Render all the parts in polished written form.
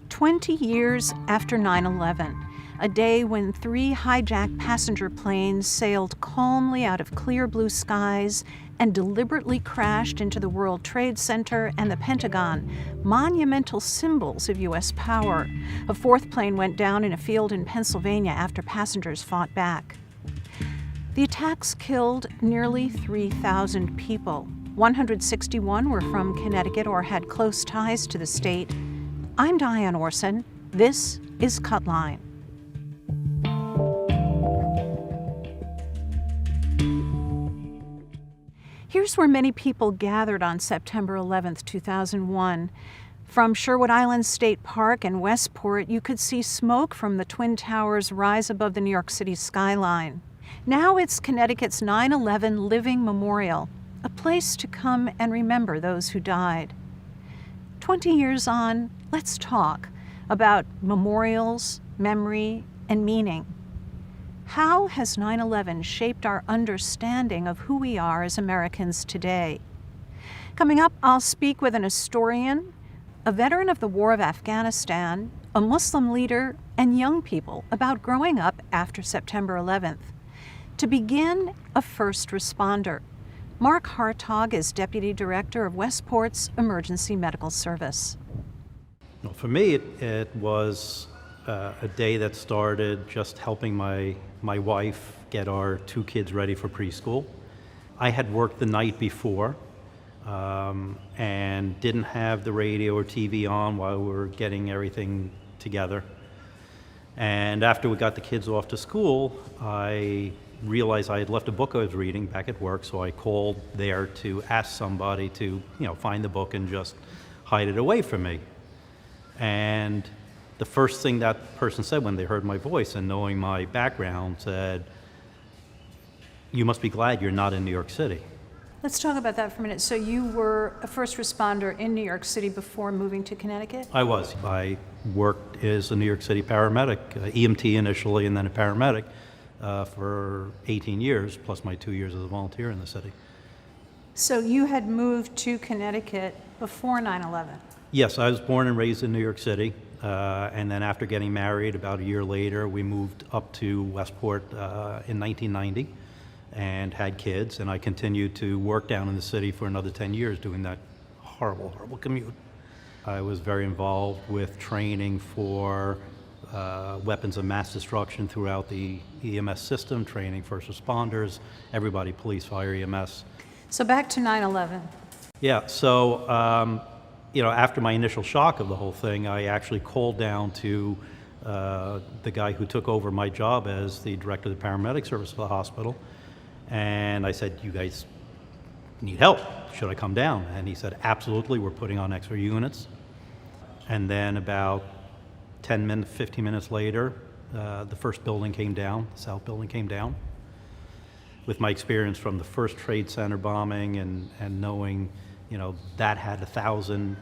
20 years after 9/11, a day when 3 hijacked passenger planes sailed calmly out of clear blue skies and deliberately crashed into the World Trade Center and the Pentagon, monumental symbols of U.S. power. A 4th plane went down in a field in Pennsylvania after passengers fought back. The attacks killed nearly 3,000 people. 161 were from Connecticut or had close ties to the state. I'm Diane Orson. This is Cutline. Here's where many people gathered on September 11, 2001. From Sherwood Island State Park in Westport, you could see smoke from the Twin Towers rise above the New York City skyline. Now it's Connecticut's 9/11 Living Memorial, a place to come and remember those who died. 20 years on, let's talk about memorials, memory, and meaning. How has 9/11 shaped our understanding of who we are as Americans today? Coming up, I'll speak with an historian, a veteran of the War of Afghanistan, a Muslim leader, and young people about growing up after September 11th. To begin, a first responder. Mark Hartog is Deputy Director of Westport's Emergency Medical Service. Well, for me, it was a day that started just helping my wife get our 2 kids ready for preschool. I had worked the night before and didn't have the radio or TV on while we were getting everything together. And after we got the kids off to school, I realized I had left a book I was reading back at work, so I called there to ask somebody to, find the book and just hide it away from me. And the first thing that person said when they heard my voice and knowing my background said, "You must be glad you're not in New York City." Let's talk about that for a minute. So you were a first responder in New York City before moving to Connecticut? I was. I worked as a New York City paramedic, EMT initially and then a paramedic for 18 years, plus my 2 years as a volunteer in the city. So you had moved to Connecticut before 9/11? Yes, I was born and raised in New York City, and then after getting married about a year later, we moved up to Westport in 1990 and had kids, and I continued to work down in the city for another 10 years doing that horrible commute. I was very involved with training for weapons of mass destruction throughout the EMS system, training first responders, everybody, police, fire, EMS. So back to 9/11. Yeah, so after my initial shock of the whole thing, I actually called down to the guy who took over my job as the director of the paramedic service of the hospital, and I said, "You guys need help. Should I come down?" And he said, "Absolutely, we're putting on extra units." And then about 15 minutes later, the first building came down, the South building came down. With my experience from the first Trade Center bombing and knowing, that had 1,000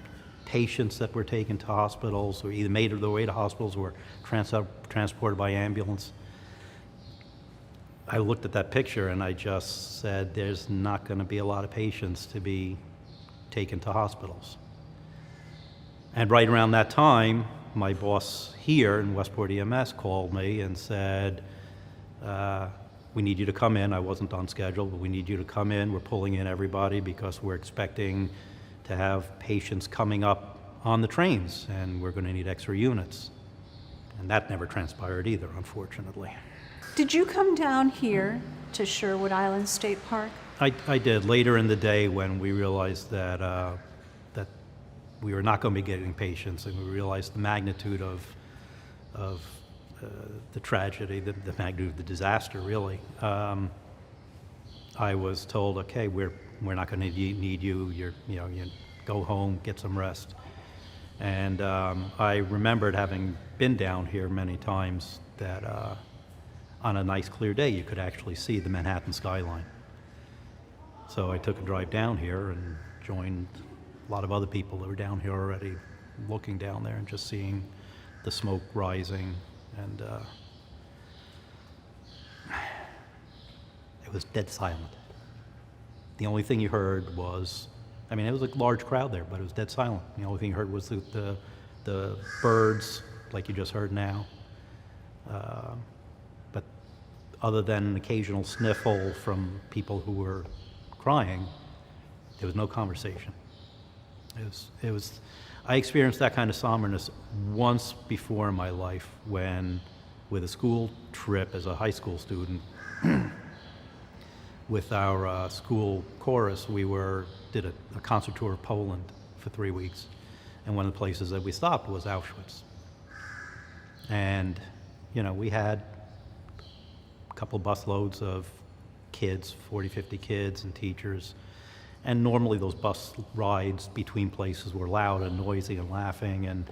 patients that were taken to hospitals or either made their way to hospitals or transported by ambulance. I looked at that picture and I just said, there's not going to be a lot of patients to be taken to hospitals. And right around that time, my boss here in Westport EMS called me and said, "We need you to come in." I wasn't on schedule, but we need you to come in. We're pulling in everybody because we're expecting to have patients coming up on the trains, and we're going to need extra units. And that never transpired either, unfortunately. Did you come down here to Sherwood Island State Park? I did. Later in the day when we realized that we were not going to be getting patients, and we realized the magnitude of the tragedy, the magnitude of the disaster, really. I was told, "Okay, we're not going to need you. You go home, get some rest." And I remembered having been down here many times that on a nice clear day you could actually see the Manhattan skyline. So I took a drive down here and joined a lot of other people that were down here already, looking down there and just seeing the smoke rising, and it was dead silent. The only thing you heard was I mean, it was a large crowd there, but it was dead silent. The only thing you heard was the birds, like you just heard now. But other than an occasional sniffle from people who were crying, there was no conversation. I experienced that kind of somberness once before in my life when, with a school trip as a high school student, with our school chorus, we did a concert tour of Poland for 3 weeks. And one of the places that we stopped was Auschwitz. And, we had a couple busloads of kids, 40, 50 kids and teachers. And normally those bus rides between places were loud and noisy and laughing. And,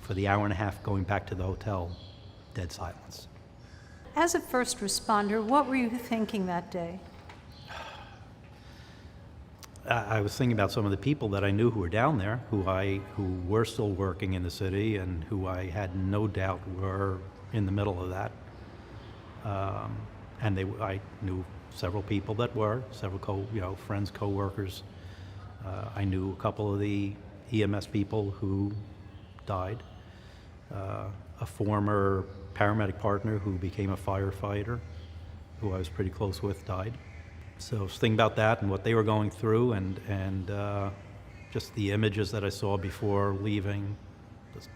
for the hour and a half going back to the hotel, dead silence. As a first responder, what were you thinking that day? I was thinking about some of the people that I knew who were down there, who were still working in the city, and who I had no doubt were in the middle of that. And I knew several people that were, several friends, co-workers. I knew a couple of the EMS people who died. A former paramedic partner who became a firefighter, who I was pretty close with, died. So I was thinking about that and what they were going through, and just the images that I saw before leaving,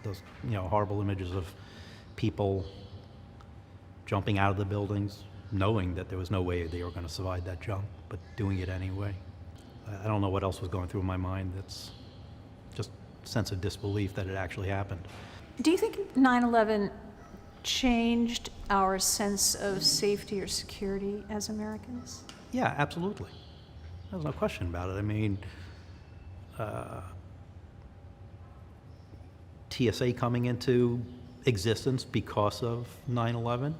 those horrible images of people jumping out of the buildings, knowing that there was no way they were going to survive that jump, but doing it anyway. I don't know what else was going through my mind. It's just a sense of disbelief that it actually happened. Do you think 9/11 changed our sense of safety or security as Americans? Yeah, absolutely. There's no question about it. I mean, TSA coming into existence because of 9/11.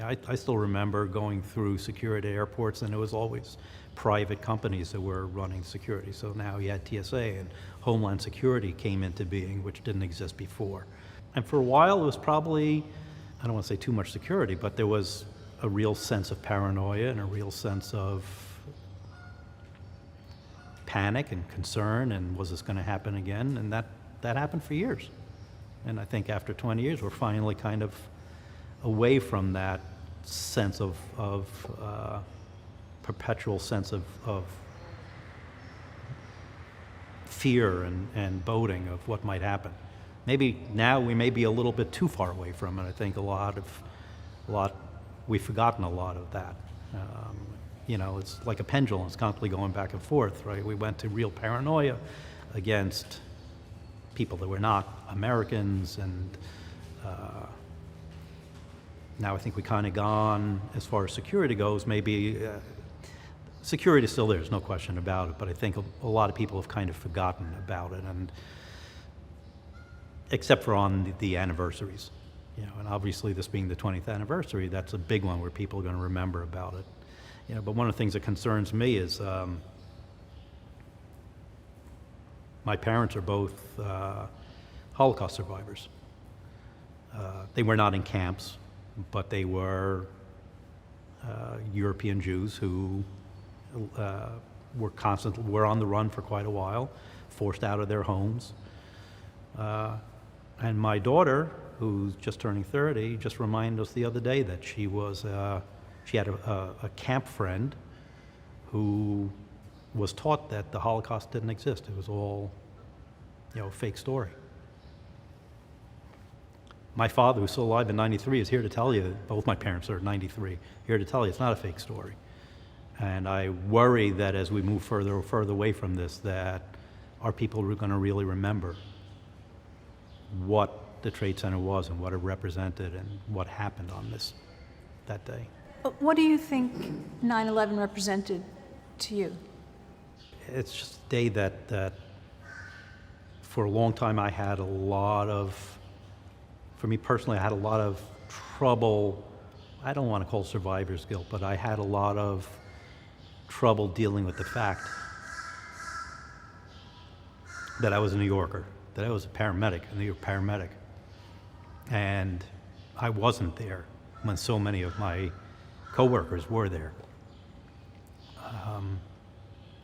I still remember going through security at airports, and it was always private companies that were running security. So now you had TSA, and Homeland Security came into being, which didn't exist before. And for a while, it was probably, I don't want to say too much security, but there was a real sense of paranoia and a real sense of panic and concern, and was this going to happen again? And that happened for years. And I think after 20 years, we're finally kind of away from that sense of perpetual sense of fear and boding of what might happen. Maybe now we may be a little bit too far away from it. I think we've forgotten a lot of that. It's like a pendulum. It's constantly going back and forth, right? We went to real paranoia against people that were not Americans, and now I think we kind of gone, as far as security goes, maybe security is still there, there's no question about it, but I think a lot of people have kind of forgotten about it, and except for on the anniversaries. And obviously this being the 20th anniversary, that's a big one where people are going to remember about it. But one of the things that concerns me is my parents are both Holocaust survivors. They were not in camps, but they were European Jews who were on the run for quite a while, forced out of their homes. And my daughter, who's just turning 30, just reminded us the other day that she had a camp friend who was taught that the Holocaust didn't exist. It was all, a fake story. My father, who's still alive in 93, is here to tell you, both my parents are 93, here to tell you it's not a fake story. And I worry that as we move further away from this, that our people are going to really remember what the Trade Center was and what it represented and what happened on that day. What do you think 9/11 represented to you? It's just a day that for a long time I had for me personally, I had a lot of trouble. I don't want to call it survivor's guilt, but I had a lot of trouble dealing with the fact that I was a New Yorker, that I was a paramedic, a New York paramedic. And I wasn't there when so many of my coworkers were there.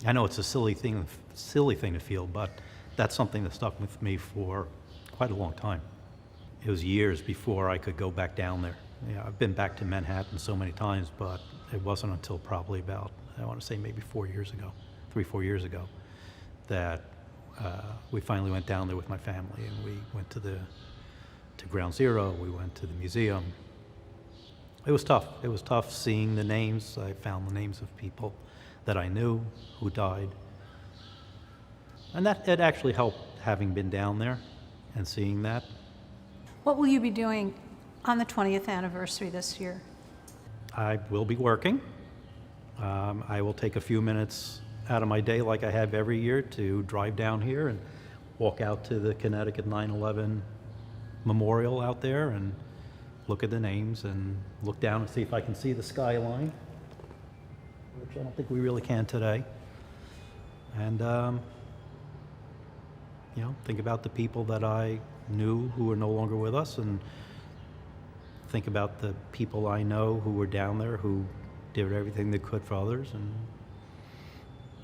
I know it's a silly thing to feel, but that's something that stuck with me for quite a long time. It was years before I could go back down there. I've been back to Manhattan so many times, but it wasn't until probably about, I want to say maybe 4 years ago, 3-4 years ago, that we finally went down there with my family, and we went to Ground Zero. We went to the museum. It was tough. It was tough seeing the names. I found the names of people that I knew who died. And that it actually helped having been down there and seeing that. What will you be doing on the 20th anniversary this year? I will be working. I will take a few minutes out of my day, like I have every year, to drive down here and walk out to the Connecticut 9/11 Memorial out there and look at the names and look down and see if I can see the skyline, which I don't think we really can today. And, think about the people that I knew who are no longer with us, and think about the people I know who were down there who did everything they could for others, and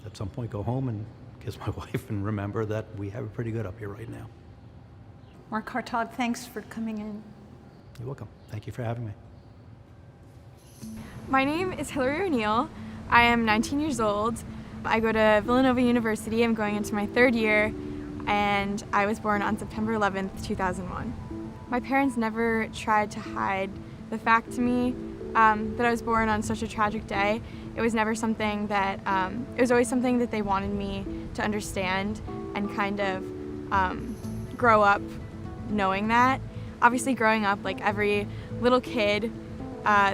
at some point go home and kiss my wife and remember that we have it pretty good up here right now. Mark Hartog, thanks for coming in. You're welcome. Thank you for having me. My name is Hillary O'Neill. I am 19 years old. I go to Villanova University. I'm going into my 3rd year, and I was born on September 11th, 2001. My parents never tried to hide the fact to me that I was born on such a tragic day. It was never something that, it was always something that they wanted me to understand and kind of grow up knowing that. Obviously growing up, like every little kid,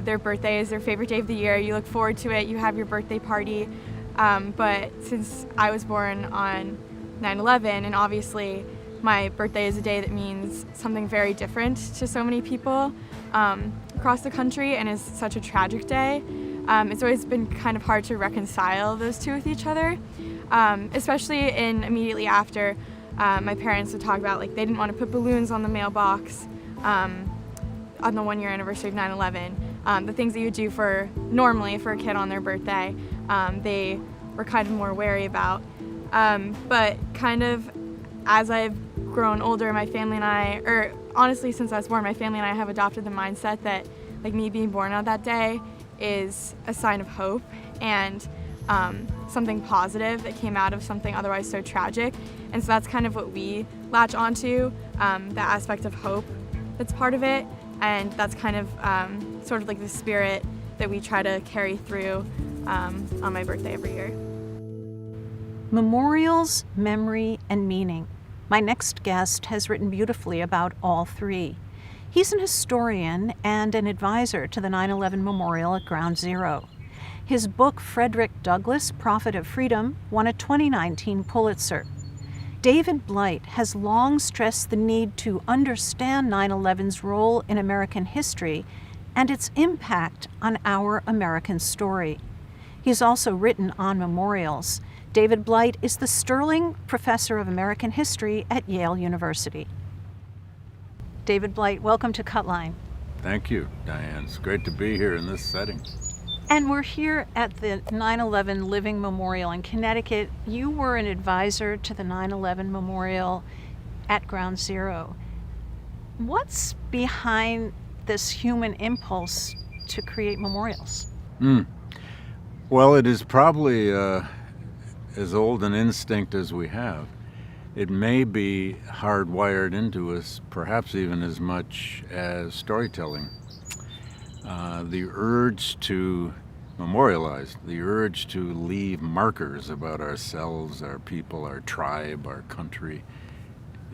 their birthday is their favorite day of the year. You look forward to it, you have your birthday party. But since I was born on 9/11, and obviously my birthday is a day that means something very different to so many people across the country, and is such a tragic day, it's always been kind of hard to reconcile those two with each other, especially immediately after. My parents would talk about, like, they didn't want to put balloons on the mailbox on the 1-year anniversary of 9/11. The things that you would do normally for a kid on their birthday, they were kind of more wary about. But kind of as I've grown older, my family and I, or honestly since I was born, my family and I have adopted the mindset that, like, me being born on that day is a sign of hope and something positive that came out of something otherwise so tragic. And so that's kind of what we latch onto, the aspect of hope that's part of it. And that's kind of sort of like the spirit that we try to carry through on my birthday every year. Memorials, memory, and meaning. My next guest has written beautifully about all three. He's an historian and an advisor to the 9/11 Memorial at Ground Zero. His book, Frederick Douglass, Prophet of Freedom, won a 2019 Pulitzer. David Blight has long stressed the need to understand 9/11's role in American history and its impact on our American story. He's also written on memorials. David Blight is the Sterling Professor of American History at Yale University. David Blight, welcome to Cutline. Thank you, Diane. It's great to be here in this setting. And we're here at the 9/11 Living Memorial in Connecticut. You were an advisor to the 9/11 Memorial at Ground Zero. What's behind this human impulse to create memorials? Well, it is probably as old an instinct as we have. It may be hardwired into us, perhaps even as much as storytelling. The urge to memorialize, the urge to leave markers about ourselves, our people, our tribe, our country,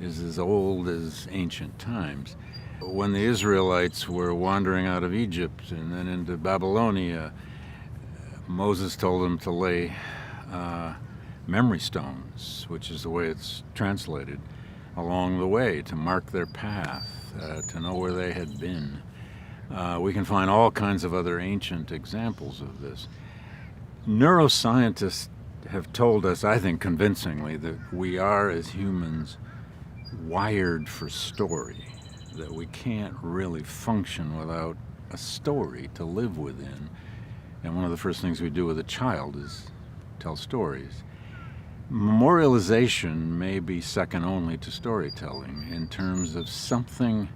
is as old as ancient times. When the Israelites were wandering out of Egypt and then into Babylonia, Moses told them to lay memory stones, which is the way it's translated, along the way to mark their path, to know where they had been. We can find all kinds of other ancient examples of this. Neuroscientists have told us, I think convincingly, that we are, as humans, wired for story, that we can't really function without a story to live within. And one of the first things we do with a child is tell stories. Memorialization may be second only to storytelling in terms of something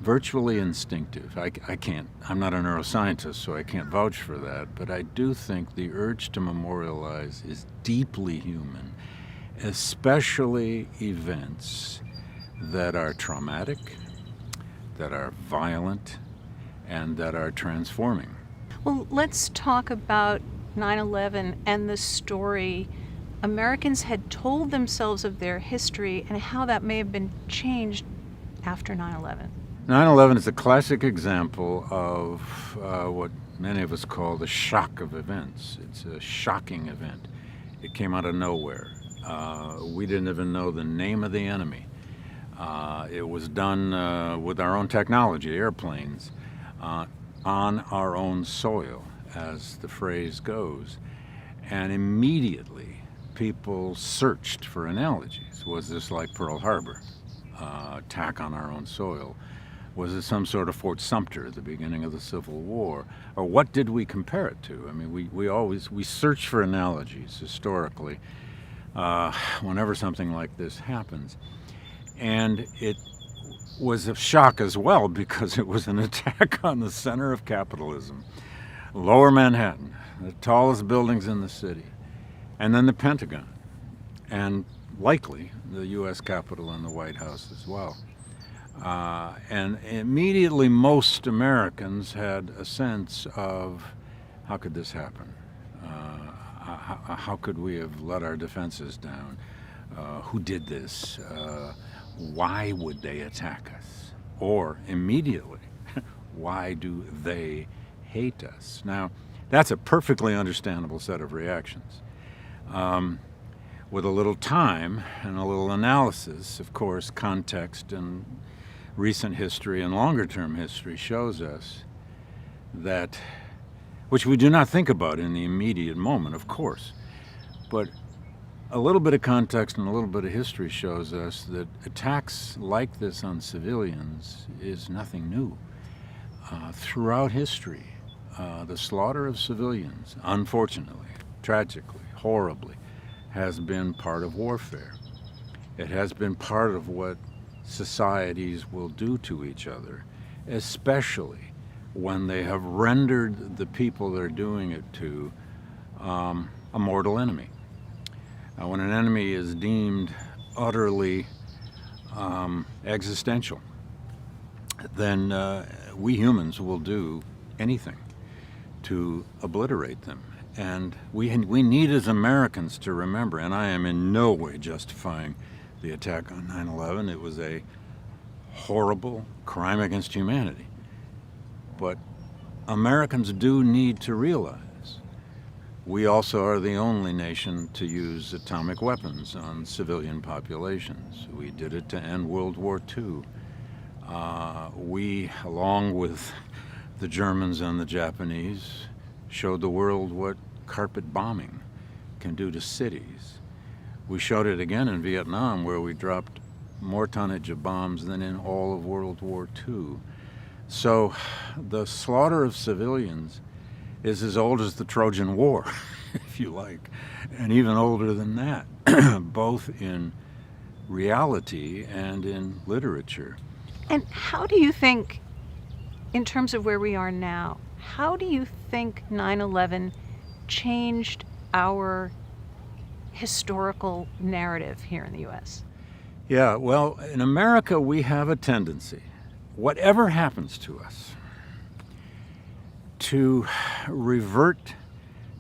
virtually instinctive. I'm not a neuroscientist, so I can't vouch for that, but I do think the urge to memorialize is deeply human, especially events that are traumatic, that are violent, and that are transforming. Well, let's talk about 9/11 and the story Americans had told themselves of their history and how that may have been changed after 9/11. 9/11 is a classic example of what many of us call the shock of events. It's a shocking event. It came out of nowhere. We didn't even know the name of the enemy. It was done with our own technology, airplanes, on our own soil, as the phrase goes. And immediately people searched for analogies. Was this like Pearl Harbor, attack on our own soil? Was it some sort of Fort Sumter at the beginning of the Civil War? Or what did we compare it to? I mean, we search for analogies historically whenever something like this happens. And it was a shock as well because it was an attack on the center of capitalism. Lower Manhattan, the tallest buildings in the city, and then the Pentagon, and likely the U.S. Capitol and the White House as well. And immediately most Americans had a sense of, how could this happen? How could we have let our defenses down? Who did this? Why would they attack us? Or immediately, why do they hate us? Now, that's a perfectly understandable set of reactions. With a little time and a little analysis, of course, context and recent history and longer-term history shows us that, which we do not think about in the immediate moment, of course, but a little bit of context and a little bit of history shows us that attacks like this on civilians is nothing new. Throughout history, the slaughter of civilians, unfortunately, tragically, horribly, has been part of warfare. It has been part of what societies will do to each other, especially when they have rendered the people they're doing it to a mortal enemy. When an enemy is deemed utterly existential, then we humans will do anything to obliterate them. And we need as Americans to remember, and I am in no way justifying the attack on 9/11. It was a horrible crime against humanity. But Americans do need to realize we also are the only nation to use atomic weapons on civilian populations. We did it to end World War II. We, along with the Germans and the Japanese, showed the world what carpet bombing can do to cities. We showed it again in Vietnam, where we dropped more tonnage of bombs than in all of World War II. So the slaughter of civilians is as old as the Trojan War, if you like, and even older than that, both in reality and in literature. And how do you think, in terms of where we are now, how do you think 9/11 changed our historical narrative here in the U.S.? Yeah, well, in America, we have a tendency, whatever happens to us, to revert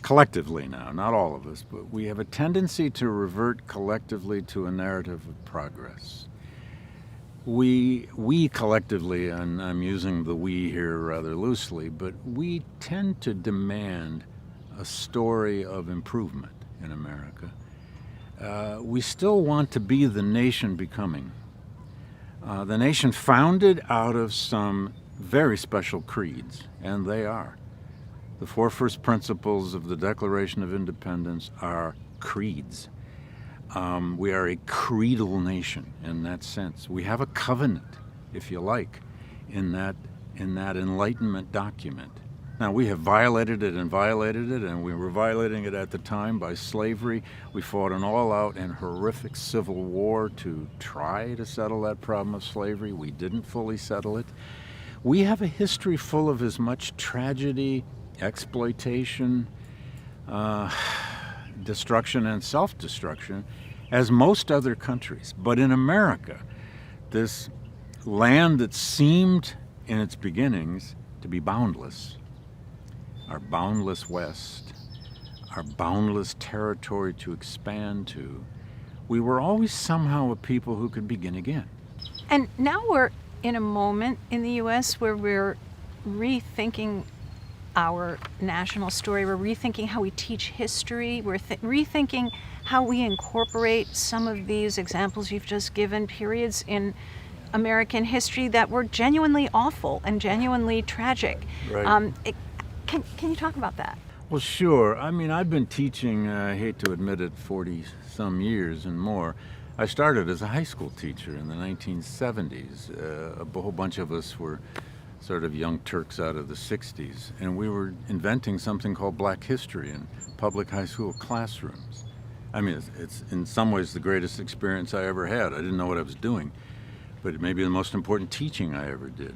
collectively now, not all of us, but we have a tendency to revert collectively to a narrative of progress. We collectively, and I'm using the we here rather loosely, but we tend to demand a story of improvement in America. We still want to be the nation becoming. The nation founded out of some very special creeds, and they are. The four first principles of the Declaration of Independence are creeds. We are a creedal nation in that sense. We have a covenant, if you like, in that Enlightenment document. Now, we have violated it, and we were violating it at the time by slavery. We fought an all-out and horrific civil war to try to settle that problem of slavery. We didn't fully settle it. We have a history full of as much tragedy, exploitation, destruction, and self-destruction as most other countries. But in America, this land that seemed in its beginnings to be boundless, our boundless West, our boundless territory to expand to, we were always somehow a people who could begin again. And now we're in a moment in the U.S. where we're rethinking our national story. We're rethinking how we teach history. We're rethinking how we incorporate some of these examples you've just given, periods in American history that were genuinely awful and genuinely tragic. Right. Can you talk about that? Well, sure. I mean, I've been teaching, I hate to admit it, 40-some years and more. I started as a high school teacher in the 1970s. A whole bunch of us were sort of young Turks out of the 60s, and we were inventing something called Black history in public high school classrooms. I mean, it's in some ways the greatest experience I ever had. I didn't know what I was doing, but it may be the most important teaching I ever did.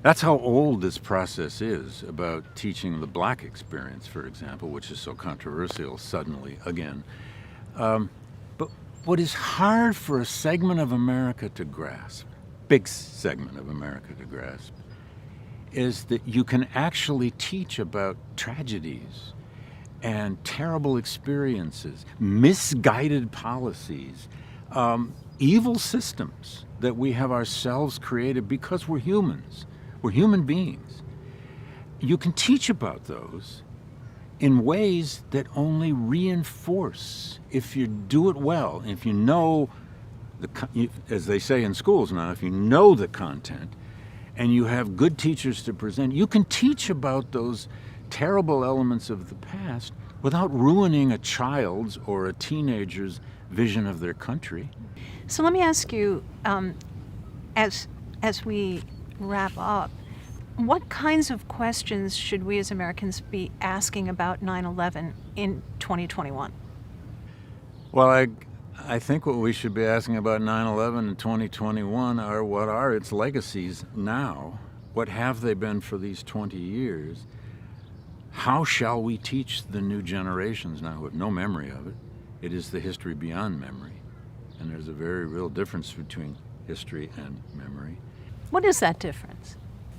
That's how old this process is about teaching the Black experience, for example, which is so controversial suddenly again. But what is hard for a segment of America to grasp, big segment of America to grasp, is that you can actually teach about tragedies and terrible experiences, misguided policies, evil systems that we have ourselves created because we're humans. We're human beings. You can teach about those in ways that only reinforce, if you do it well, if you know, as they say in schools now, if you know the content and you have good teachers to present, you can teach about those terrible elements of the past without ruining a child's or a teenager's vision of their country. So let me ask you, as we wrap up, what kinds of questions should we as Americans be asking about 9/11 in 2021? Well, I think what we should be asking about 9/11 in 2021 are what are its legacies now? What have they been for these 20 years? How shall we teach the new generations now who have no memory of it? It is the history beyond memory. And there's a very real difference between history and memory. What is that difference?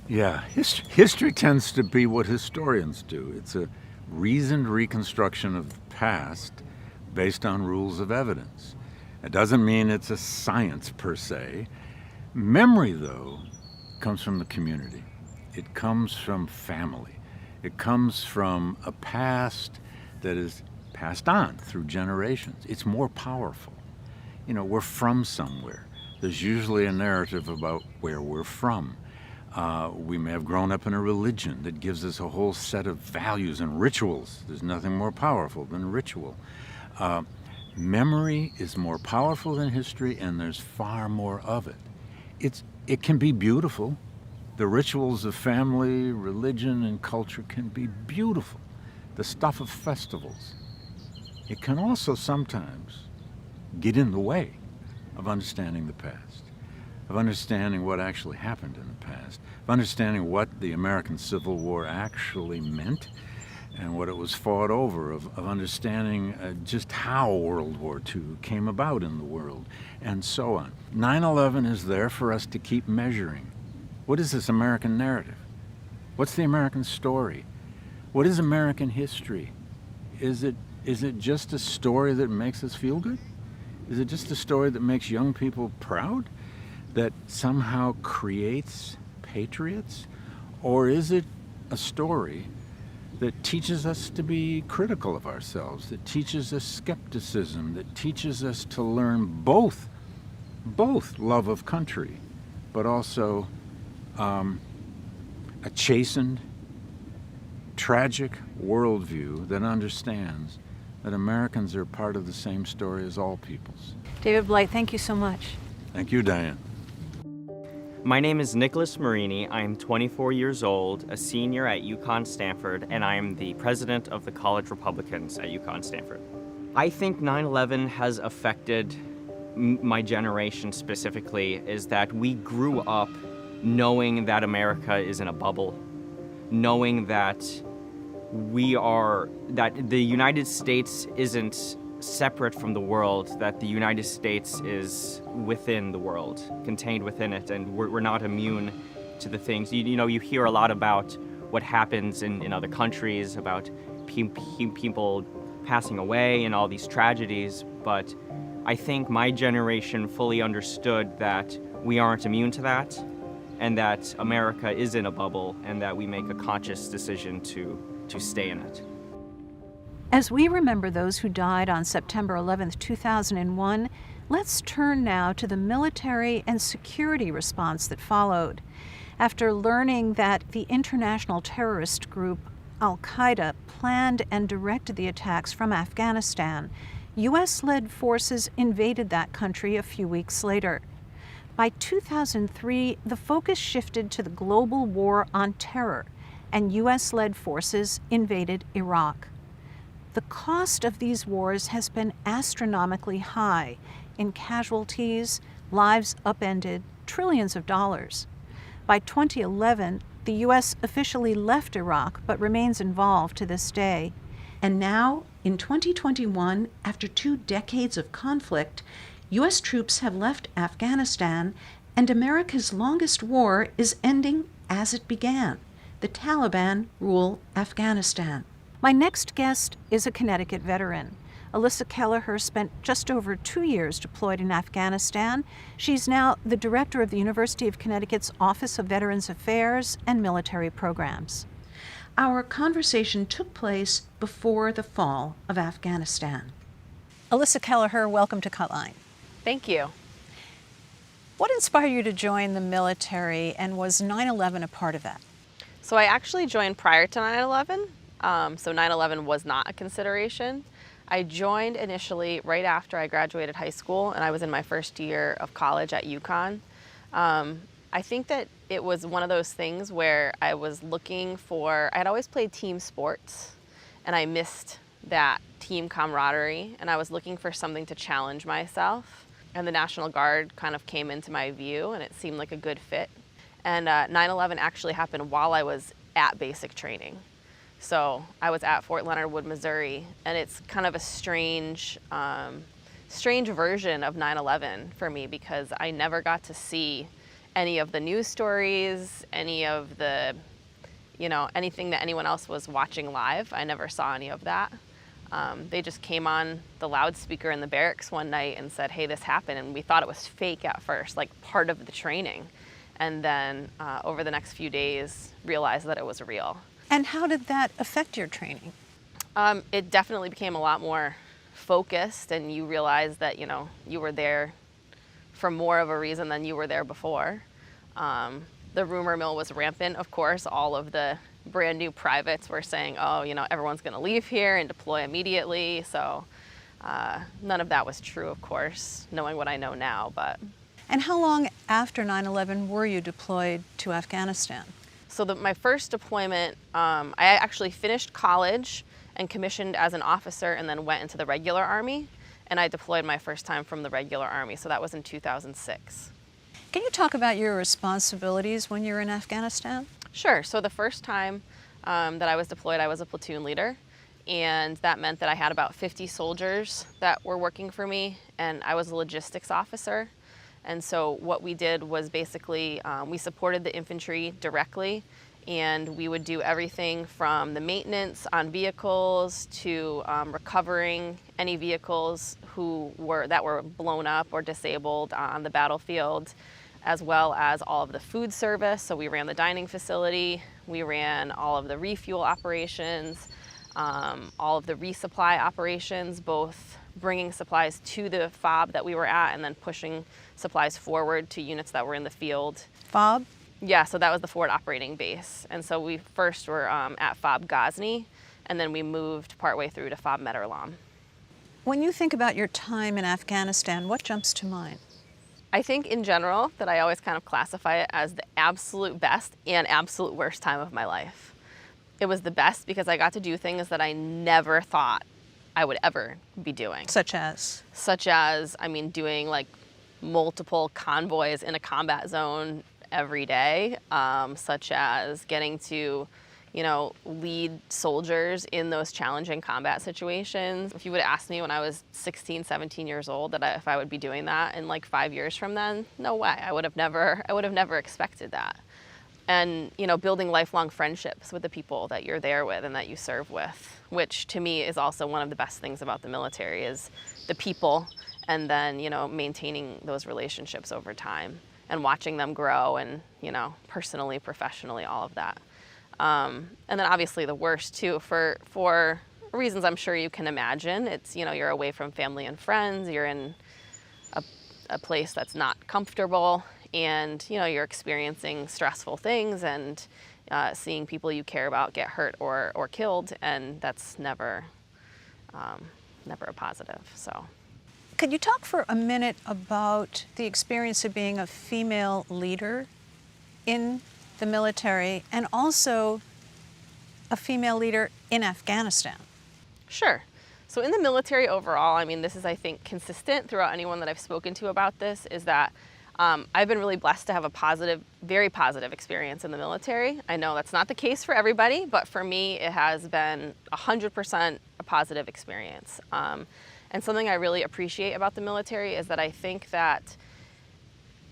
Yeah, history tends to be what historians do. It's a reasoned reconstruction of the past based on rules of evidence. It doesn't mean it's a science per se. Memory, though, comes from the community. It comes from family. It comes from a past that is passed on through generations. It's more powerful. You know, we're from somewhere. There's usually a narrative about where we're from. We may have grown up in a religion that gives us a whole set of values and rituals. There's nothing more powerful than ritual. Memory is more powerful than history, and there's far more of it. It can be beautiful. The rituals of family, religion, and culture can be beautiful. The stuff of festivals. It can also sometimes get in the way of understanding the past, of understanding what actually happened in the past, of understanding what the American Civil War actually meant and what it was fought over, of understanding just how World War II came about in the world, and so on. 9/11 is there for us to keep measuring. What is this American narrative? What's the American story? What is American history? Is it just a story that makes us feel good? Is it just a story that makes young people proud? That somehow creates patriots? Or is it a story that teaches us to be critical of ourselves, that teaches us skepticism, that teaches us to learn both love of country, but also a chastened, tragic worldview that understands that Americans are part of the same story as all peoples. David Blight, thank you so much. Thank you, Diane. My name is Nicholas Marini. I am 24 years old, a senior at UConn Stanford, and I am the president of the College Republicans at UConn Stanford. I think 9/11 has affected my generation specifically, is that we grew up knowing that America is in a bubble, knowing that that the United States isn't separate from the world, that the United States is within the world, contained within it, and we're not immune to the things. You hear a lot about what happens in other countries, about people passing away and all these tragedies, but I think my generation fully understood that we aren't immune to that, and that America is in a bubble, and that we make a conscious decision to stay in it. As we remember those who died on September 11, 2001, let's turn now to the military and security response that followed. After learning that the international terrorist group Al-Qaeda planned and directed the attacks from Afghanistan, U.S.-led forces invaded that country a few weeks later. By 2003, the focus shifted to the global war on terror, and U.S.-led forces invaded Iraq. The cost of these wars has been astronomically high in casualties, lives upended, trillions of dollars. By 2011, the U.S. officially left Iraq but remains involved to this day. And now, in 2021, after 2 decades of conflict, U.S. troops have left Afghanistan, and America's longest war is ending as it began. The Taliban rule Afghanistan. My next guest is a Connecticut veteran. Alyssa Kelleher spent just over 2 years deployed in Afghanistan. She's now the director of the University of Connecticut's Office of Veterans Affairs and Military Programs. Our conversation took place before the fall of Afghanistan. Alyssa Kelleher, welcome to Cutline. Thank you. What inspired you to join the military, and was 9/11 a part of that? So I actually joined prior to 9/11, so 9/11 was not a consideration. I joined initially right after I graduated high school, and I was in my first year of college at UConn. I think that it was one of those things where I was looking for, I had always played team sports, and I missed that team camaraderie, and I was looking for something to challenge myself. And the National Guard kind of came into my view, and it seemed like a good fit. And 9/11 actually happened while I was at basic training. So I was at Fort Leonard Wood, Missouri, and it's kind of a strange version of 9/11 for me, because I never got to see any of the news stories, any of the, anything that anyone else was watching live. I never saw any of that. They just came on the loudspeaker in the barracks one night and said, hey, this happened. And we thought it was fake at first, like part of the training. And then over the next few days, realized that it was real. And how did that affect your training? It definitely became a lot more focused, and you realized that, you were there for more of a reason than you were there before. The rumor mill was rampant, of course. All of the brand new privates were saying, oh, everyone's going to leave here and deploy immediately. So none of that was true, of course, knowing what I know now. And how long after 9/11 were you deployed to Afghanistan? So my first deployment, I actually finished college and commissioned as an officer, and then went into the regular Army. And I deployed my first time from the regular Army, so that was in 2006. Can you talk about your responsibilities when you were in Afghanistan? Sure. So the first time that I was deployed, I was a platoon leader, and that meant that I had about 50 soldiers that were working for me, and I was a logistics officer. And so what we did was basically we supported the infantry directly, and we would do everything from the maintenance on vehicles to recovering any vehicles that were blown up or disabled on the battlefield, as well as all of the food service. So we ran the dining facility, we ran all of the refuel operations, all of the resupply operations, both bringing supplies to the FOB that we were at and then pushing supplies forward to units that were in the field. FOB? Yeah, so that was the forward operating base. And so we first were at FOB Ghazni, and then we moved partway through to FOB Meter Lam. When you think about your time in Afghanistan, what jumps to mind? I think in general that I always kind of classify it as the absolute best and absolute worst time of my life. It was the best because I got to do things that I never thought I would ever be doing. Such as? Such as, I mean, doing like multiple convoys in a combat zone every day, such as getting to, you know, lead soldiers in those challenging combat situations. If you would have asked me when I was 16, 17 years old if I would be doing that in like 5 years from then, no way. I would have never expected that. And, you know, building lifelong friendships with the people that you're there with and that you serve with, which to me is also one of the best things about the military, is the people, and then, you know, maintaining those relationships over time and watching them grow, and, you know, personally, professionally, all of that. And then obviously the worst too, for reasons I'm sure you can imagine. It's, you know, you're away from family and friends, you're in a place that's not comfortable, and, you know, you're experiencing stressful things and seeing people you care about get hurt or killed, and that's never a positive, so. Could you talk for a minute about the experience of being a female leader in the military, and also a female leader in Afghanistan? Sure. So in the military overall, I mean, this is, I think, consistent throughout anyone that I've spoken to about this, is that I've been really blessed to have a positive, very positive experience in the military. I know that's not the case for everybody, but for me, it has been 100% a positive experience. And something I really appreciate about the military is that I think that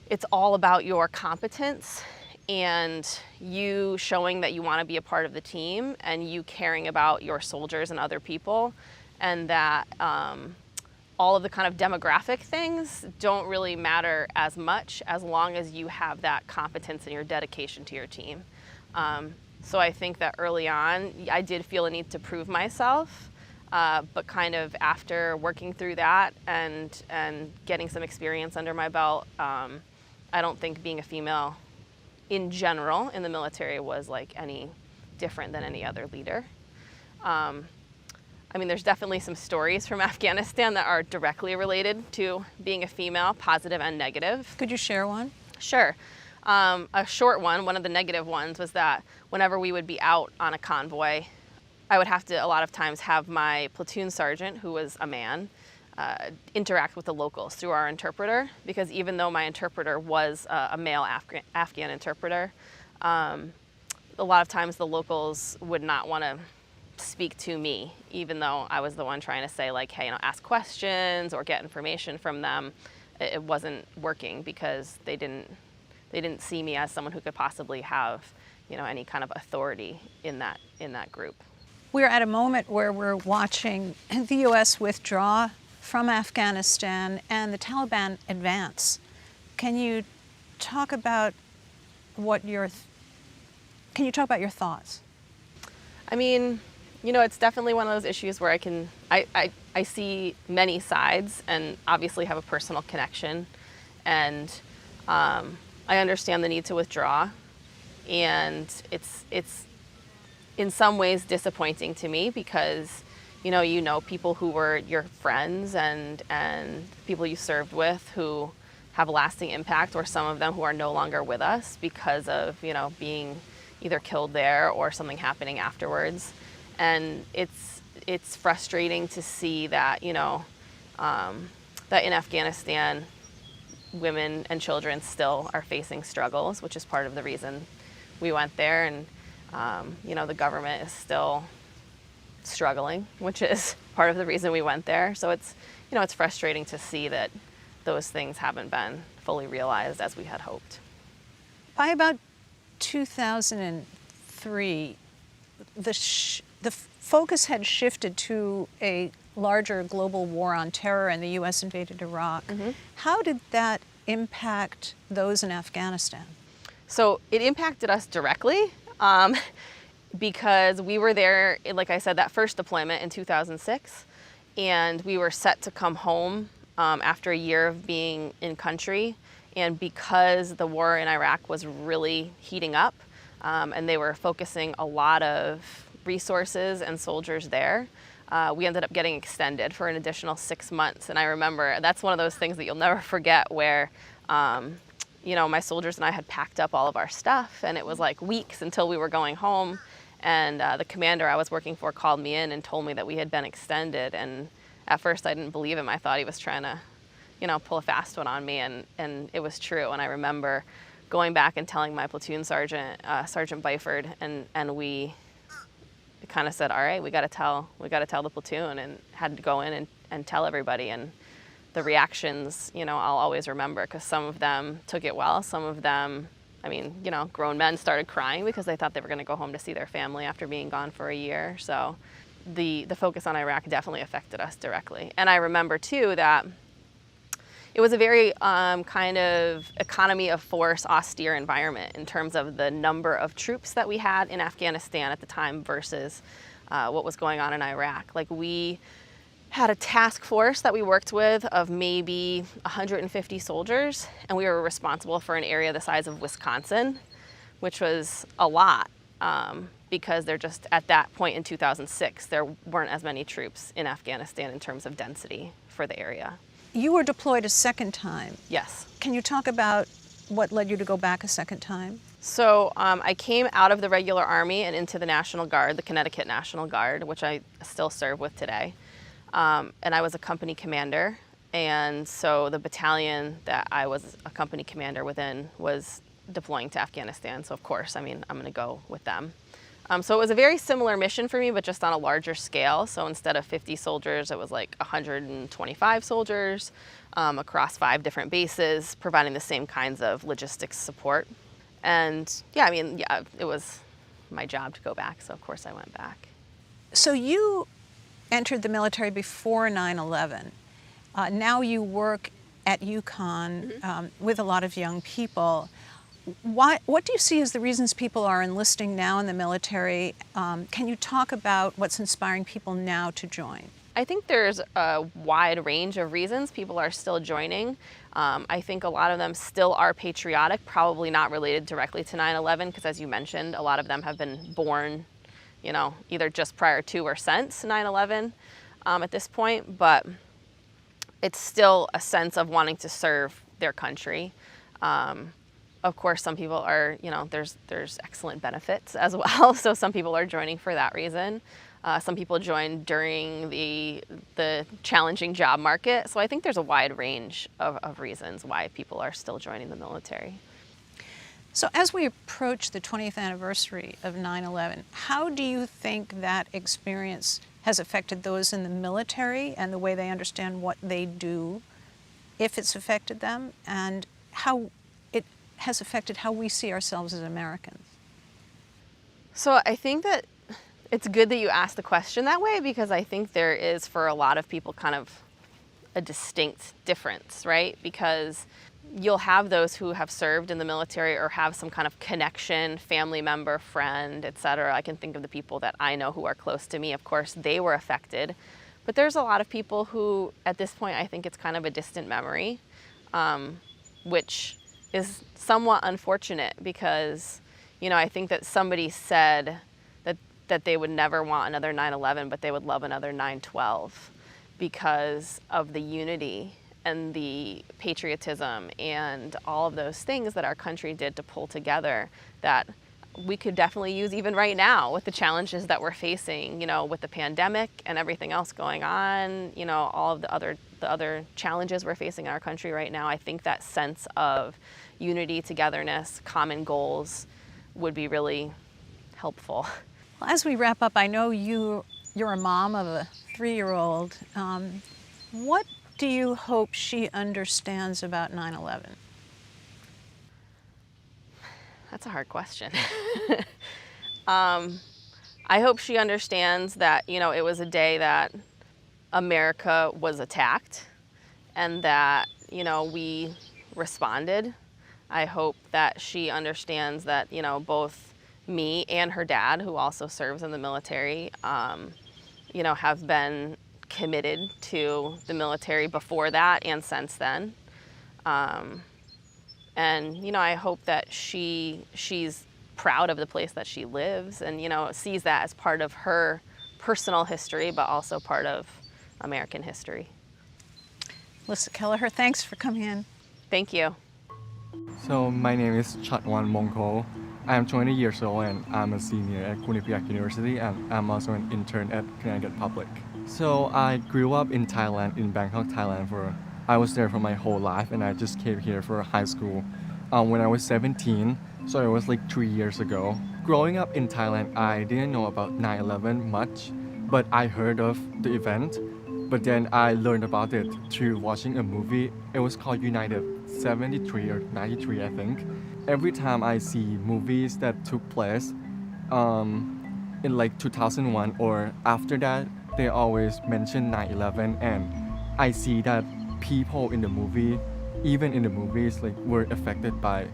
it's all about your competence and you showing that you want to be a part of the team, and you caring about your soldiers and other people, and that all of the kind of demographic things don't really matter as much as long as you have that competence and your dedication to your team. So I think that early on, I did feel a need to prove myself, but kind of after working through that and getting some experience under my belt, I don't think being a female in general in the military was like any different than any other leader. I mean, there's definitely some stories from Afghanistan that are directly related to being a female, positive and negative. Could you share one? Sure. A short one of the negative ones, was that whenever we would be out on a convoy, I would have to a lot of times have my platoon sergeant, who was a man, interact with the locals through our interpreter, because even though my interpreter was a male Afghan interpreter, a lot of times the locals would not want to speak to me, even though I was the one trying to say, like, hey, you know, ask questions or get information from them. It wasn't working because they didn't see me as someone who could possibly have, you know, any kind of authority in that group. We're at a moment where we're watching the U.S. withdraw from Afghanistan and the Taliban advance. Can you talk about your thoughts? I mean, you know, it's definitely one of those issues where I see many sides, and obviously have a personal connection, and I understand the need to withdraw, and it's in some ways disappointing to me, because you know people who were your friends and people you served with who have a lasting impact, or some of them who are no longer with us because of, you know, being either killed there or something happening afterwards. And it's frustrating to see that, you know, that in Afghanistan, women and children still are facing struggles, which is part of the reason we went there. And, you know, the government is still struggling, which is part of the reason we went there. So it's, you know, it's frustrating to see that those things haven't been fully realized as we had hoped. By about 2003, the focus had shifted to a larger global war on terror, and the U.S. invaded Iraq. Mm-hmm. How did that impact those in Afghanistan? So it impacted us directly because we were there, like I said, that first deployment in 2006, and we were set to come home after a year of being in country. And because the war in Iraq was really heating up, and they were focusing a lot of resources and soldiers there, we ended up getting extended for an additional 6 months. And I remember that's one of those things that you'll never forget, where You know, my soldiers and I had packed up all of our stuff, and it was like weeks until we were going home. And the commander I was working for called me in and told me that we had been extended. And at first I didn't believe him. I thought he was trying to, you know, pull a fast one on me, and it was true. And I remember going back and telling my platoon sergeant, Sergeant Byford, and we kind of said, all right, we got to tell the platoon, and had to go in and tell everybody. And the reactions, you know, I'll always remember, because some of them took it well. Some of them, I mean, you know, grown men started crying because they thought they were going to go home to see their family after being gone for a year. So the focus on Iraq definitely affected us directly. And I remember too that it was a very kind of economy of force, austere environment in terms of the number of troops that we had in Afghanistan at the time versus what was going on in Iraq. Like, we had a task force that we worked with of maybe 150 soldiers, and we were responsible for an area the size of Wisconsin, which was a lot, because there just, at that point in 2006, there weren't as many troops in Afghanistan in terms of density for the area. You were deployed a second time. Yes. Can you talk about what led you to go back a second time? So I came out of the regular Army and into the National Guard, the Connecticut National Guard, which I still serve with today. And I was a company commander. And so the battalion that I was a company commander within was deploying to Afghanistan. So of course, I mean, I'm going to go with them. So it was a very similar mission for me, but just on a larger scale. So instead of 50 soldiers, it was like 125 soldiers across 5 different bases, providing the same kinds of logistics support. And yeah, I mean, yeah, it was my job to go back. So of course I went back. So you entered the military before 9/11. Now you work at UConn with a lot of young people. What do you see as the reasons people are enlisting now in the military? Can you talk about what's inspiring people now to join? I think there's a wide range of reasons people are still joining. I think a lot of them still are patriotic, probably not related directly to 9/11, because as you mentioned, a lot of them have been born, you know, either just prior to or since 9/11 at this point, but it's still a sense of wanting to serve their country. Of course, some people are, you know, there's excellent benefits as well, so some people are joining for that reason. Some people join during the challenging job market, so I think there's a wide range of reasons why people are still joining the military. So as we approach the 20th anniversary of 9/11, how do you think that experience has affected those in the military and the way they understand what they do, if it's affected them, and how it has affected how we see ourselves as Americans? So I think that it's good that you asked the question that way, because I think there is, for a lot of people, kind of a distinct difference, right? Because you'll have those who have served in the military or have some kind of connection, family member, friend, etc. I can think of the people that I know who are close to me. Of course, they were affected. But there's a lot of people who, at this point, I think it's kind of a distant memory, which is somewhat unfortunate, because, you know, I think that somebody said that they would never want another 9/11, but they would love another 9/12 because of the unity and the patriotism and all of those things that our country did to pull together, that we could definitely use even right now with the challenges that we're facing, you know, with the pandemic and everything else going on, you know, all of the other challenges we're facing in our country right now. I think that sense of unity, togetherness, common goals would be really helpful. Well, as we wrap up, I know you're a mom of a 3-year-old. What do you hope she understands about 9/11? That's a hard question. I hope she understands that, you know, it was a day that America was attacked and that, you know, we responded. I hope that she understands that, you know, both me and her dad, who also serves in the military, you know, have been committed to the military before that and since then. And, you know, I hope that she's proud of the place that she lives and, you know, sees that as part of her personal history, but also part of American history. Melissa Kelleher, thanks for coming in. Thank you. So my name is Chatwan Mongko. I am 20 years old and I'm a senior at Quinnipiac University and I'm also an intern at Connecticut Public. So I grew up in Thailand, in Bangkok, Thailand. I was there for my whole life and I just came here for high school when I was 17, so it was like 3 years ago. Growing up in Thailand, I didn't know about 9/11 much, but I heard of the event. But then I learned about it through watching a movie. It was called United 73 or 93, I think. Every time I see movies that took place in like 2001 or after that, they always mention 9/11, and I see that people in the movie, even in the movies, like were affected by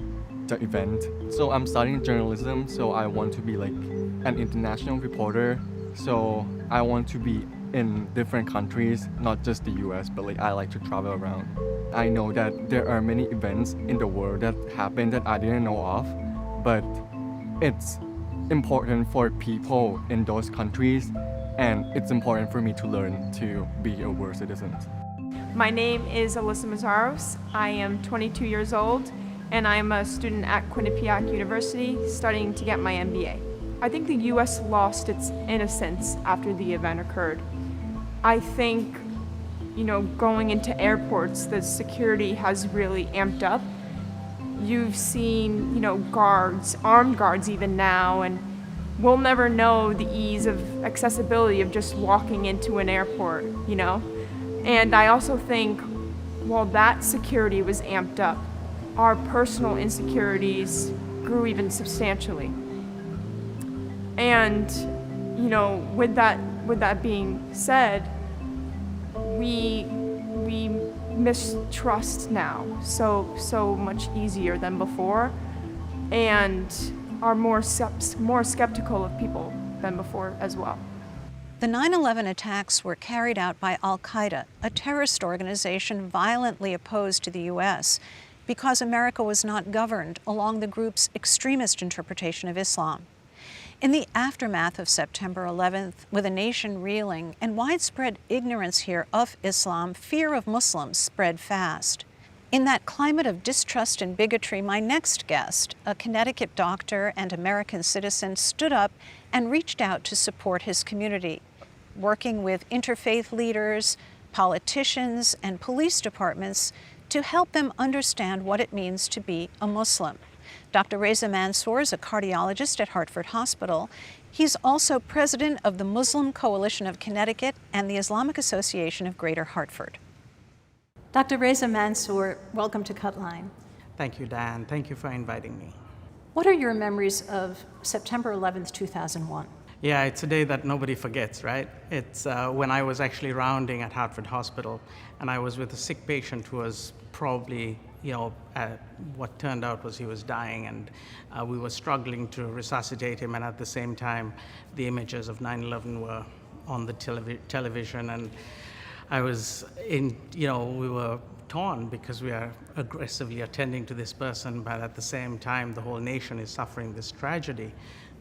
the event. So I'm studying journalism, so I want to be like an international reporter. So I want to be in different countries, not just the US, but like I like to travel around. I know that there are many events in the world that happen that I didn't know of, but it's important for people in those countries, and it's important for me to learn to be a world citizen. My name is Alyssa Mazzaros. I am 22 years old and I am a student at Quinnipiac University studying to get my MBA. I think the US lost its innocence after the event occurred. I think, going into airports, the security has really amped up. You've seen, guards, armed guards even now, and we'll never know the ease of accessibility of just walking into an airport, And I also think while that security was amped up, our personal insecurities grew even substantially. And, with that being said, we mistrust now so much easier than before, and are more skeptical of people than before as well. The 9/11 attacks were carried out by Al-Qaeda, a terrorist organization violently opposed to the U.S. because America was not governed along the group's extremist interpretation of Islam. In the aftermath of September 11th, with a nation reeling and widespread ignorance here of Islam, fear of Muslims spread fast. In that climate of distrust and bigotry, my next guest, a Connecticut doctor and American citizen, stood up and reached out to support his community, working with interfaith leaders, politicians, and police departments to help them understand what it means to be a Muslim. Dr. Reza Mansour is a cardiologist at Hartford Hospital. He's also president of the Muslim Coalition of Connecticut and the Islamic Association of Greater Hartford. Dr. Reza Mansour, welcome to Cutline. Thank you, Dan. Thank you for inviting me. What are your memories of September 11th, 2001? Yeah, it's a day that nobody forgets, right? It's when I was actually rounding at Hartford Hospital, and I was with a sick patient who was probably, what turned out was he was dying, and we were struggling to resuscitate him, and at the same time, the images of 9/11 were on the television, and I was we were torn because we are aggressively attending to this person, but at the same time, the whole nation is suffering this tragedy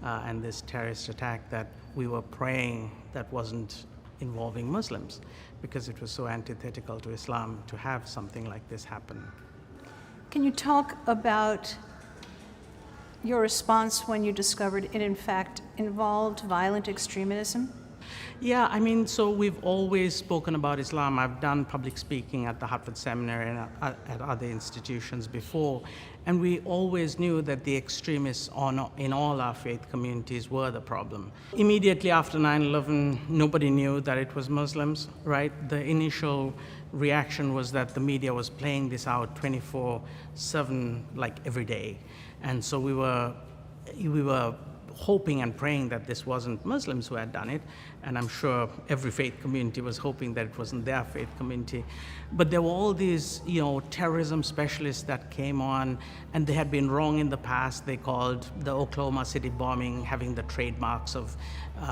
and this terrorist attack that we were praying that wasn't involving Muslims, because it was so antithetical to Islam to have something like this happen. Can you talk about your response when you discovered it in fact involved violent extremism? Yeah, so we've always spoken about Islam. I've done public speaking at the Hartford Seminary and at other institutions before, and we always knew that the extremists in all our faith communities were the problem. Immediately after 9/11, nobody knew that it was Muslims, right? The initial reaction was that the media was playing this out 24/7, like every day. And so we were hoping and praying that this wasn't Muslims who had done it, and I'm sure every faith community was hoping that it wasn't their faith community. But there were all these, terrorism specialists that came on, and they had been wrong in the past. They called the Oklahoma City bombing having the trademarks of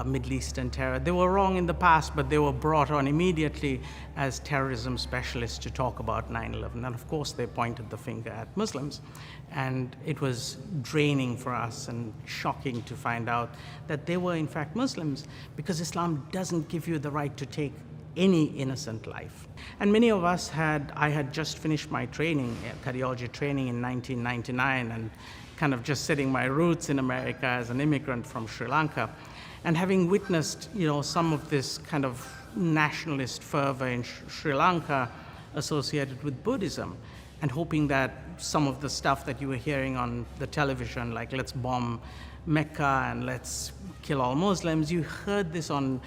Middle Eastern terror. They were wrong in the past, but they were brought on immediately as terrorism specialists to talk about 9/11. And of course, they pointed the finger at Muslims. And it was draining for us and shocking to find out that they were in fact Muslims, because Islam doesn't give you the right to take any innocent life. And many of us I had just finished my training, cardiology training in 1999, and kind of just setting my roots in America as an immigrant from Sri Lanka. And having witnessed, some of this kind of nationalist fervor in Sri Lanka associated with Buddhism, and hoping that some of the stuff that you were hearing on the television, like let's bomb Mecca and let's kill all Muslims, you heard this on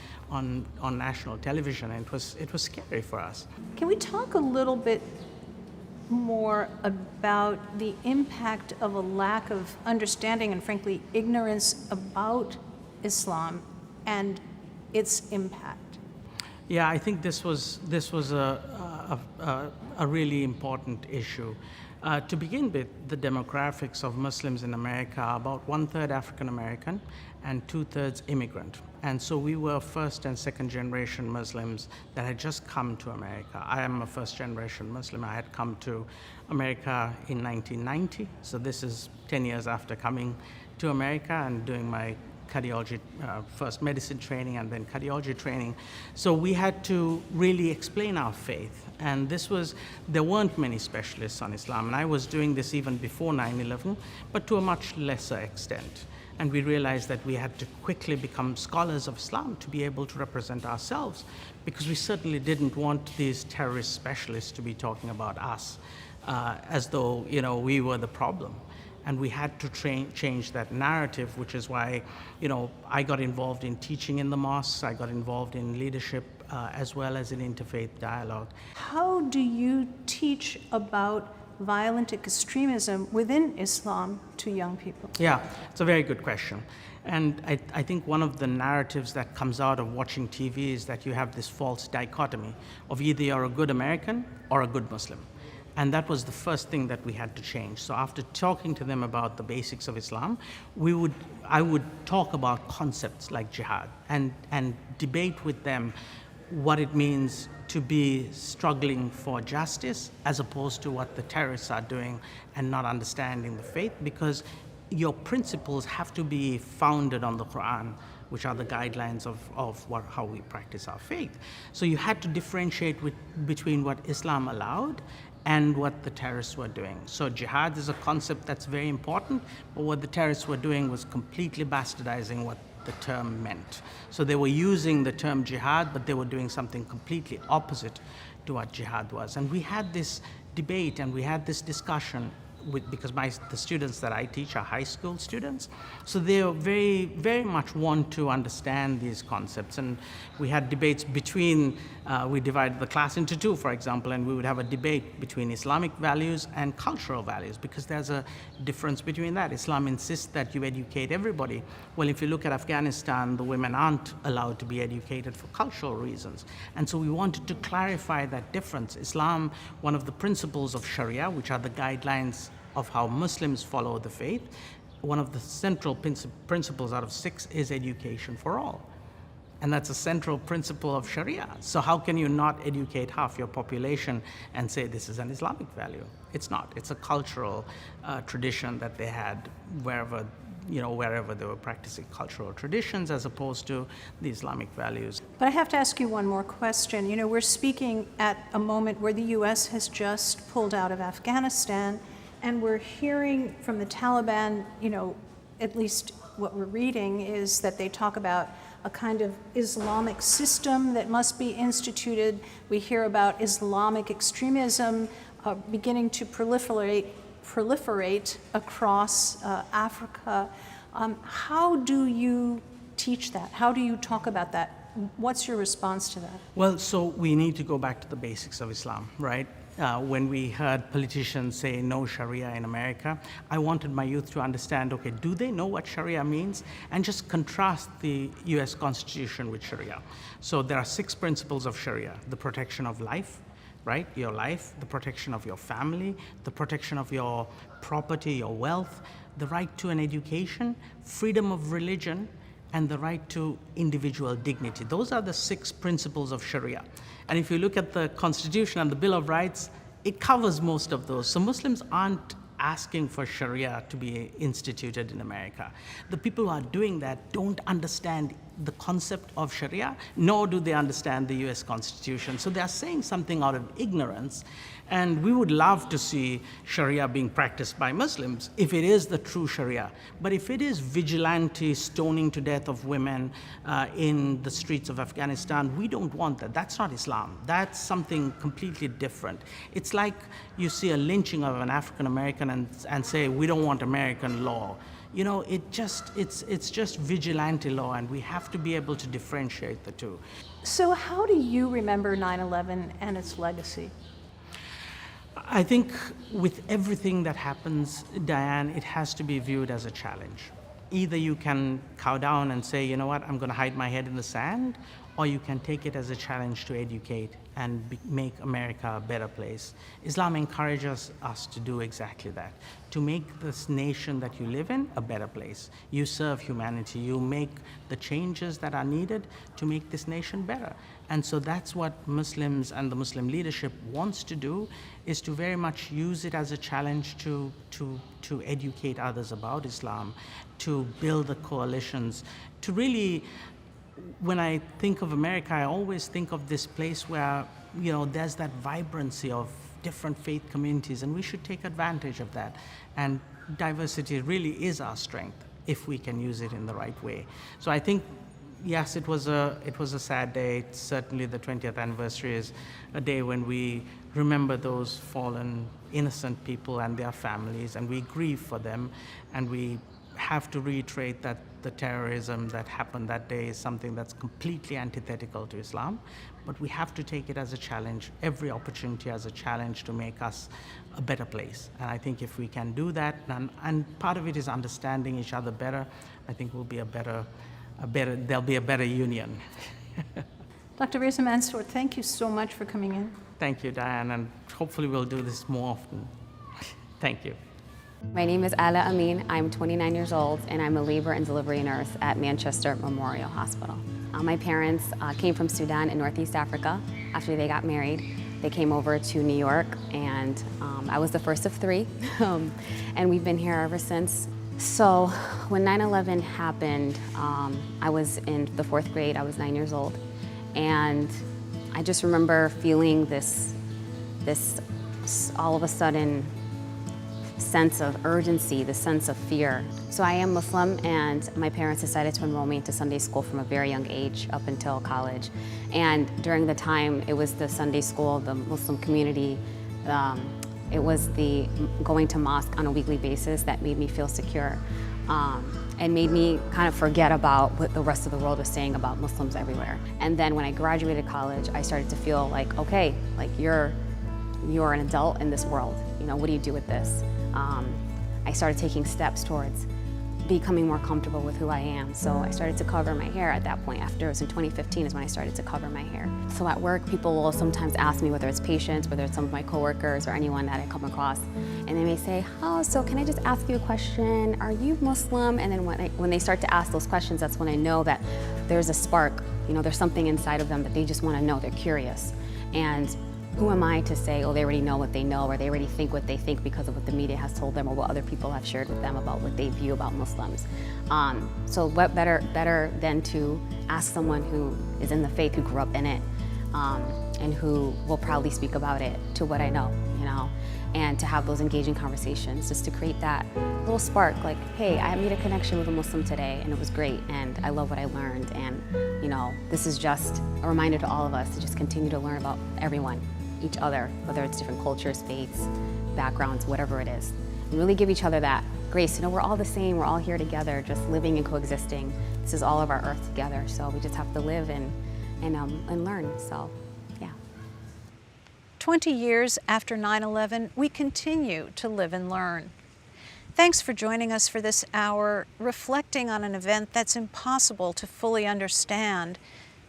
national television, and it was scary for us. Can we talk a little bit more about the impact of a lack of understanding and frankly ignorance about Islam and its impact? Yeah, I think this was a really important issue. To begin with, the demographics of Muslims in America are about 1/3 African American and 2/3 immigrant. And so we were first and second generation Muslims that had just come to America. I am a first generation Muslim. I had come to America in 1990. So this is 10 years after coming to America and doing my cardiology, first medicine training and then cardiology training. So we had to really explain our faith. And there weren't many specialists on Islam. And I was doing this even before 9/11, but to a much lesser extent. And we realized that we had to quickly become scholars of Islam to be able to represent ourselves, because we certainly didn't want these terrorist specialists to be talking about us as though, we were the problem. And we had to change that narrative, which is why, I got involved in teaching in the mosques. I got involved in leadership as well as in interfaith dialogue. How do you teach about violent extremism within Islam to young people? Yeah, it's a very good question. And I think one of the narratives that comes out of watching TV is that you have this false dichotomy of either you're a good American or a good Muslim. And that was the first thing that we had to change. So after talking to them about the basics of Islam, I would talk about concepts like jihad and debate with them what it means to be struggling for justice as opposed to what the terrorists are doing and not understanding the faith, because your principles have to be founded on the Quran, which are the guidelines of how we practice our faith. So you had to differentiate between what Islam allowed and what the terrorists were doing. So jihad is a concept that's very important, but what the terrorists were doing was completely bastardizing what the term meant. So they were using the term jihad, but they were doing something completely opposite to what jihad was. And we had this debate and we had this discussion because the students that I teach are high school students, so they very, very much want to understand these concepts. And we had debates between, we divided the class into two, for example, and we would have a debate between Islamic values and cultural values, because there's a difference between that. Islam insists that you educate everybody. Well, if you look at Afghanistan, the women aren't allowed to be educated for cultural reasons. And so we wanted to clarify that difference. Islam, one of the principles of Sharia, which are the guidelines of how Muslims follow the faith, one of the central principles out of 6 is education for all. And that's a central principle of Sharia. So how can you not educate half your population and say this is an Islamic value? It's not. It's a cultural tradition that they had wherever they were practicing cultural traditions as opposed to the Islamic values. But I have to ask you one more question. We're speaking at a moment where the U.S. has just pulled out of Afghanistan, and we're hearing from the Taliban, at least what we're reading is that they talk about a kind of Islamic system that must be instituted. We hear about Islamic extremism beginning to proliferate across Africa. How do you teach that? How do you talk about that? What's your response to that? Well, so we need to go back to the basics of Islam, right? When we heard politicians say no Sharia in America, I wanted my youth to understand, okay, do they know what Sharia means? And just contrast the US Constitution with Sharia. So there are 6 principles of Sharia: the protection of life, right? Your life, the protection of your family, the protection of your property, your wealth, the right to an education, freedom of religion, and the right to individual dignity. Those are the 6 principles of Sharia. And if you look at the Constitution and the Bill of Rights, it covers most of those. So Muslims aren't asking for Sharia to be instituted in America. The people who are doing that don't understand the concept of Sharia, nor do they understand the US Constitution. So they are saying something out of ignorance. And we would love to see Sharia being practiced by Muslims if it is the true Sharia. But if it is vigilante stoning to death of women in the streets of Afghanistan, we don't want that. That's not Islam. That's something completely different. It's like you see a lynching of an African American and say, we don't want American law. You know, it's just vigilante law, and we have to be able to differentiate the two. So how do you remember 9/11 and its legacy? I think with everything that happens, Diane, it has to be viewed as a challenge. Either you can cow down and say, you know what, I'm going to hide my head in the sand, or you can take it as a challenge to educate and make America a better place. Islam encourages us to do exactly that, to make this nation that you live in a better place. You serve humanity, you make the changes that are needed to make this nation better. And so that's what Muslims and the Muslim leadership wants to do, is to very much use it as a challenge to educate others about Islam, to build the coalitions, to really, when I think of America, I always think of this place where, you know, there's that vibrancy of different faith communities, and we should take advantage of that. And diversity really is our strength if we can use it in the right way. So I think, yes, it was a sad day. Certainly the 20th anniversary is a day when we remember those fallen innocent people and their families, and we grieve for them, and we have to reiterate that the terrorism that happened that day is something that's completely antithetical to Islam, but we have to take it as a challenge, every opportunity as a challenge to make us a better place. And I think if we can do that, and part of it is understanding each other better, I think there'll be a better union. Dr. Reza Mansour, thank you so much for coming in. Thank you, Diane, and hopefully we'll do this more often. Thank you. My name is Ala Amin. I'm 29 years old, and I'm a labor and delivery nurse at Manchester Memorial Hospital. My parents came from Sudan in Northeast Africa. After they got married, they came over to New York, and I was the first of three, and we've been here ever since. So when 9/11 happened, I was in the 4th grade. I was 9 years old, and I just remember feeling this all of a sudden sense of urgency, the sense of fear. So I am Muslim, and my parents decided to enroll me into Sunday school from a very young age up until college. And during the time, it was the Sunday school, the Muslim community, it was the going to mosque on a weekly basis that made me feel secure, and made me kind of forget about what the rest of the world was saying about Muslims everywhere. And then when I graduated college, I started to feel like, okay, like you're an adult in this world. You know, what do you do with this? I started taking steps towards becoming more comfortable with who I am. So I started to cover my hair at that point. After it was in 2015 is when I started to cover my hair. So at work, people will sometimes ask me, whether it's patients, whether it's some of my coworkers or anyone that I come across, and they may say, oh, so can I just ask you a question? Are you Muslim? And then when they start to ask those questions, that's when I know that there's a spark. You know, there's something inside of them that they just want to know. They're curious. And who am I to say, oh, they already know what they know, or they already think what they think because of what the media has told them or what other people have shared with them about what they view about Muslims. So what better than to ask someone who is in the faith, who grew up in it, and who will proudly speak about it to what I know, you know, and to have those engaging conversations, just to create that little spark, like, hey, I made a connection with a Muslim today, and it was great, and I love what I learned, and, you know, this is just a reminder to all of us to just continue to learn about everyone, each other, whether it's different cultures, faiths, backgrounds, whatever it is. And really give each other that grace. You know, we're all the same, we're all here together, just living and coexisting. This is all of our earth together, so we just have to live and learn, so, yeah. 20 years after 9/11, we continue to live and learn. Thanks for joining us for this hour, reflecting on an event that's impossible to fully understand.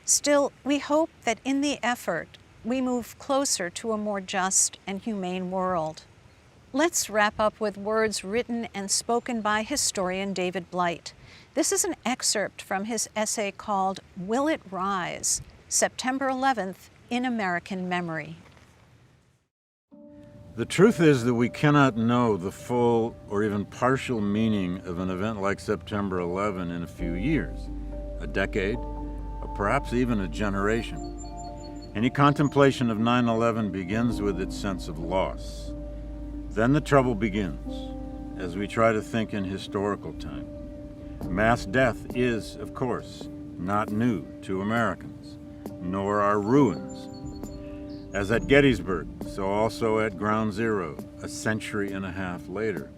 Still, we hope that in the effort, we move closer to a more just and humane world. Let's wrap up with words written and spoken by historian David Blight. This is an excerpt from his essay called Will It Rise? September 11th in American Memory. The truth is that we cannot know the full or even partial meaning of an event like September 11 in a few years. a decade, or perhaps even a generation. Any contemplation of 9/11 begins with its sense of loss. Then the trouble begins, as we try to think in historical time. Mass death is, of course, not new to Americans, nor are ruins. As at Gettysburg, so also at Ground Zero, a century and a half later.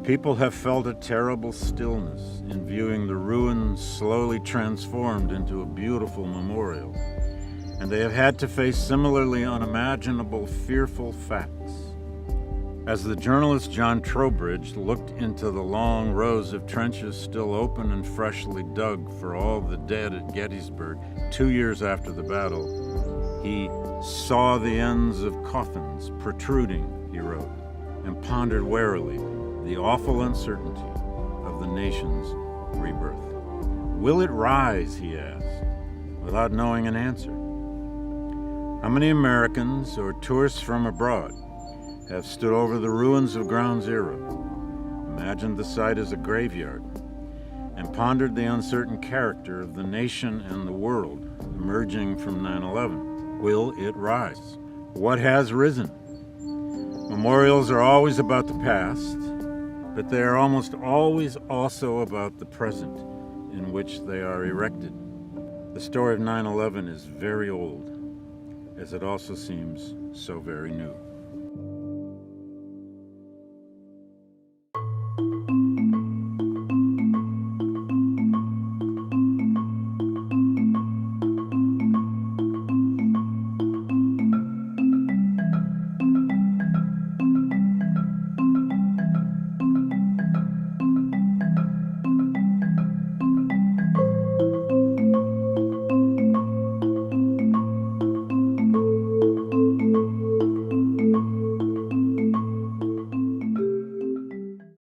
People have felt a terrible stillness in viewing the ruins slowly transformed into a beautiful memorial, and they have had to face similarly unimaginable, fearful facts. As the journalist John Trowbridge looked into the long rows of trenches still open and freshly dug for all the dead at Gettysburg 2 years after the battle, he saw the ends of coffins protruding, he wrote, and pondered warily the awful uncertainty of the nation's rebirth. Will it rise, he asked, without knowing an answer? How many Americans or tourists from abroad have stood over the ruins of Ground Zero, imagined the site as a graveyard, and pondered the uncertain character of the nation and the world emerging from 9/11? Will it rise? What has risen? Memorials are always about the past, but they are almost always also about the present in which they are erected. The story of 9/11 is very old, as it also seems so very new.